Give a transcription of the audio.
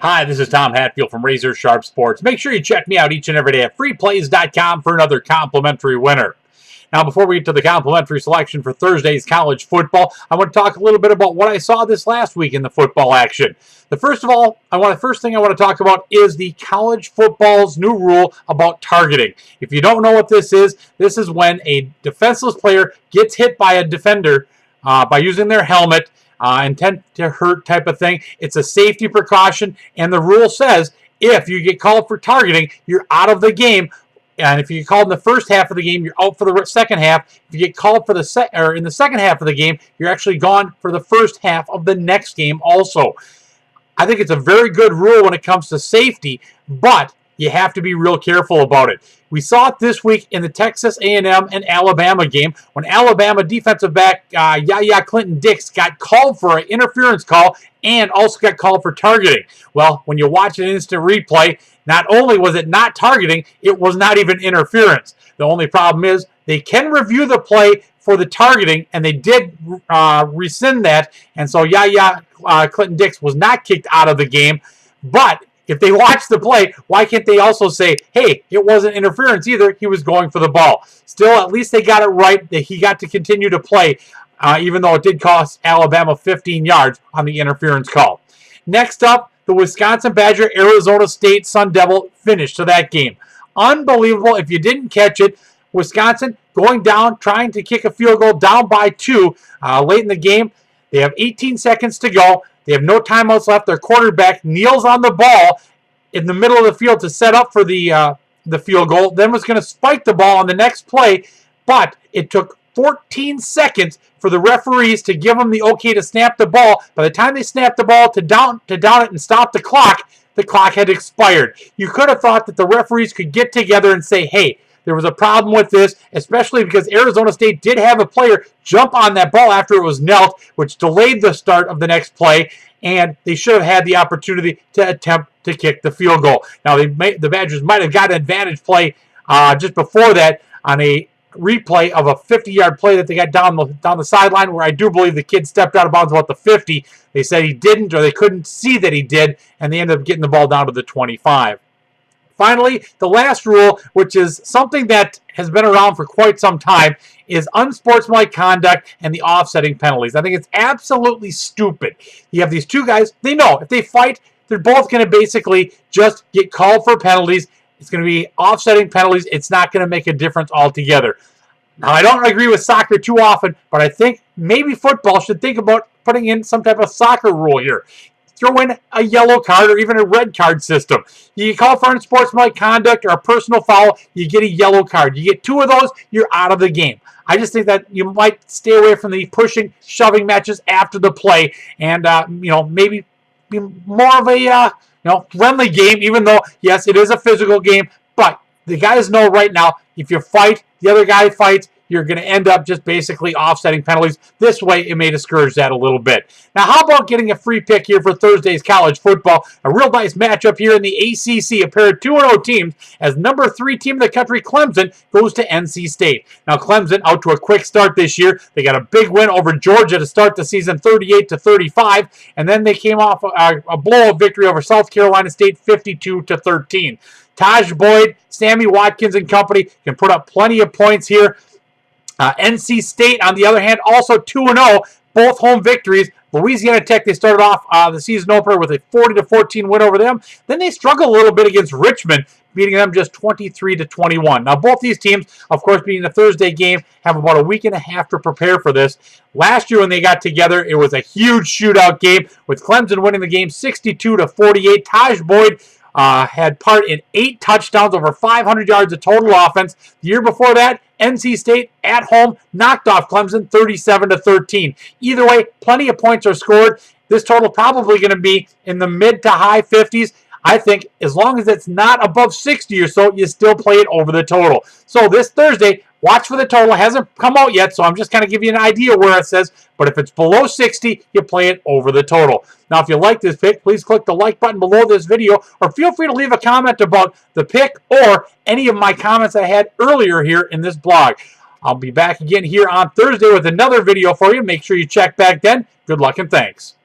Hi, this is Tom Hatfield from Razor Sharp Sports. Make sure you check me out each and every day at freeplays.com for another complimentary winner. Now, before we get to the complimentary selection for Thursday's college football, I want to talk a little bit about what I saw this last week in the football action. The first thing I want to talk about is the college football's new rule about targeting. If you don't know what this is when a defenseless player gets hit by a defender by using their helmet, intent to hurt type of thing. It's a safety precaution, and the rule says if you get called for targeting, you're out of the game. And if you get called in the first half of the game, you're out for the second half. If you get called for in the second half of the game, you're actually gone for the first half of the next game also. I think it's a very good rule when it comes to safety, but you have to be real careful about it. We saw it this week in the Texas A&M and Alabama game when Alabama defensive back Yaya Clinton-Dix got called for an interference call and also got called for targeting. Well, when you watch an instant replay, not only was it not targeting, it was not even interference. The only problem is they can review the play for the targeting, and they did rescind that, and so Yaya Clinton-Dix was not kicked out of the game. But if they watch the play, why can't they also say, hey, it wasn't interference either, he was going for the ball? Still, at least they got it right that he got to continue to play, even though it did cost Alabama 15 yards on the interference call. Next up, the Wisconsin Badger Arizona State Sun Devil finish to that game. Unbelievable. If you didn't catch it, Wisconsin going down, trying to kick a field goal down by 2 late in the game. They have 18 seconds to go. They have no timeouts left. Their quarterback kneels on the ball in the middle of the field to set up for the field goal. Then was going to spike the ball on the next play, but it took 14 seconds for the referees to give them the okay to snap the ball. By the time they snapped the ball to down it and stop the clock had expired. You could have thought that the referees could get together and say, hey, there was a problem with this, especially because Arizona State did have a player jump on that ball after it was knelt, which delayed the start of the next play, and they should have had the opportunity to attempt to kick the field goal. Now, the Badgers might have got an advantage play just before that on a replay of a 50-yard play that they got down the sideline, where I do believe the kid stepped out of bounds about the 50. They said he didn't, or they couldn't see that he did, and they ended up getting the ball down to the 25. Finally, the last rule, which is something that has been around for quite some time, is unsportsmanlike conduct and the offsetting penalties. I think it's absolutely stupid. You have these two guys, they know if they fight, they're both going to basically just get called for penalties. It's going to be offsetting penalties. It's not going to make a difference altogether. Now, I don't agree with soccer too often, but I think maybe football should think about putting in some type of soccer rule here. Throw in a yellow card or even a red card system. You call for unsportsmanlike conduct or a personal foul, you get a yellow card. You get 2 of those, you're out of the game. I just think that you might stay away from the pushing, shoving matches after the play, and maybe be more of a friendly game. Even though yes, it is a physical game, but the guys know right now if you fight, the other guy fights, you're going to end up just basically offsetting penalties. This way, it may discourage that a little bit. Now, how about getting a free pick here for Thursday's college football? A real nice matchup here in the ACC. A pair of 2-0 teams as number 3 team in the country, Clemson, goes to NC State. Now, Clemson out to a quick start this year. They got a big win over Georgia to start the season, 38-35, and then they came off a blowout victory over South Carolina State, 52-13. Taj Boyd, Sammy Watkins and company can put up plenty of points here. NC State, on the other hand, also 2-0, both home victories. Louisiana Tech, they started off the season opener with a 40-14 win over them. Then they struggled a little bit against Richmond, beating them just 23-21. Now, both these teams, of course, being the Thursday game, have about a week and a half to prepare for this. Last year when they got together, it was a huge shootout game, with Clemson winning the game 62-48. Taj Boyd had part in 8 touchdowns, over 500 yards of total offense. The year before that, NC State at home knocked off Clemson 37-13. Either way, plenty of points are scored. This total probably going to be in the mid to high 50s. I think as long as it's not above 60 or so, you still play it over the total. So this Thursday, watch for the total. It hasn't come out yet, so I'm just kind of giving you an idea where it says. But if it's below 60, you play it over the total. Now, if you like this pick, please click the like button below this video, or feel free to leave a comment about the pick or any of my comments I had earlier here in this blog. I'll be back again here on Thursday with another video for you. Make sure you check back then. Good luck and thanks.